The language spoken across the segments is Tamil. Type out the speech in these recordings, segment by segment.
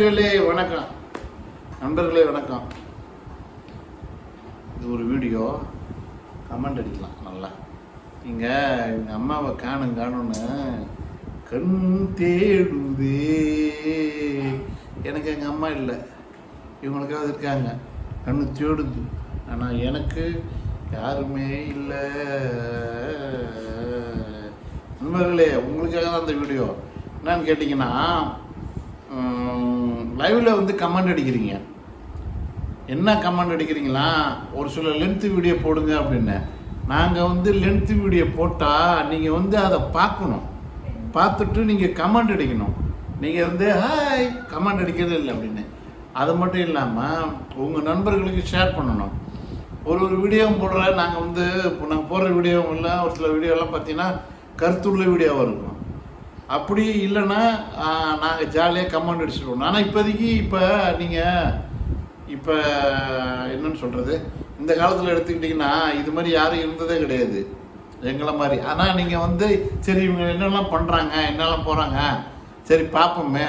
வணக்கம் நண்பர்களே, வணக்கம். இது ஒரு வீடியோ, கமெண்ட் அடிக்கலாம் நல்லா. நீங்கள் எங்கள் அம்மாவை காணுன்னு கண் தேடுதே. எனக்கு எங்கள் அம்மா இல்லை, இவங்களுக்காவது இருக்காங்க, கண்ணு தேடுது. ஆனால் எனக்கு யாருமே இல்லை. நண்பர்களே, உங்களுக்காக தான் அந்த வீடியோ. என்னன்னு கேட்டிங்கன்னா, லைவில் வந்து கமெண்ட் அடிக்கிறீங்க. என்ன கமெண்ட் அடிக்கிறீங்களா? ஒரு சில லென்த்து வீடியோ போடுங்க அப்படின்னு. நாங்கள் வந்து லென்த்து வீடியோ போட்டால் நீங்கள் வந்து அதை பார்க்கணும், பார்த்துட்டு நீங்கள் கமெண்ட் அடிக்கணும். நீங்கள் வந்து ஹாய் கமெண்ட் அடிக்கிறது இல்லை அப்படின்னு. அது மட்டும் இல்லாமல் உங்கள் நண்பர்களுக்கு ஷேர் பண்ணணும். ஒரு வீடியோவும் போடுற நாங்கள் வந்து இப்போ நாங்கள் போடுற வீடியோவும் இல்லை, ஒரு சில வீடியோலாம் பார்த்தீங்கன்னா கருத்துள்ள வீடியோவாக இருக்கும். அப்படி இல்லைன்னா நாங்கள் ஜாலியாக கமெண்ட் அடிச்சுடுவோம். ஆனால் இப்போ நீங்கள் என்னன்னு சொல்கிறது, இந்த காலத்தில் எடுத்துக்கிட்டிங்கன்னா இது மாதிரி யாரும் இருந்ததே கிடையாது எங்களை மாதிரி. ஆனால் நீங்கள் வந்து சரி இவங்க என்னெல்லாம் பண்ணுறாங்க, என்னெல்லாம் போகிறாங்க, சரி பார்ப்போமே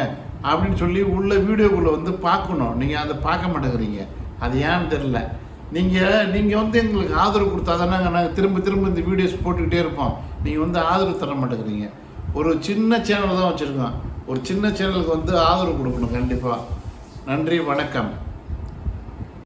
அப்படின்னு சொல்லி உள்ள வீடியோக்குள்ளே வந்து பார்க்கணும். நீங்கள் அதை பார்க்க மாட்டேங்கிறீங்க. அது ஏன்னு தெரில. நீங்கள் வந்து எங்களுக்கு ஆதரவு கொடுத்தா தானே நாங்கள் திரும்ப இந்த வீடியோஸ் போட்டுக்கிட்டே இருப்போம். நீங்கள் வந்து ஆதரவு தர மாட்டேங்கிறீங்க. ஒரு சின்ன சேனல் தான் வச்சுருக்கோம். ஒரு சின்ன சேனலுக்கு வந்து ஆதரவு கொடுக்கணும் கண்டிப்பாக. நன்றி, வணக்கம்.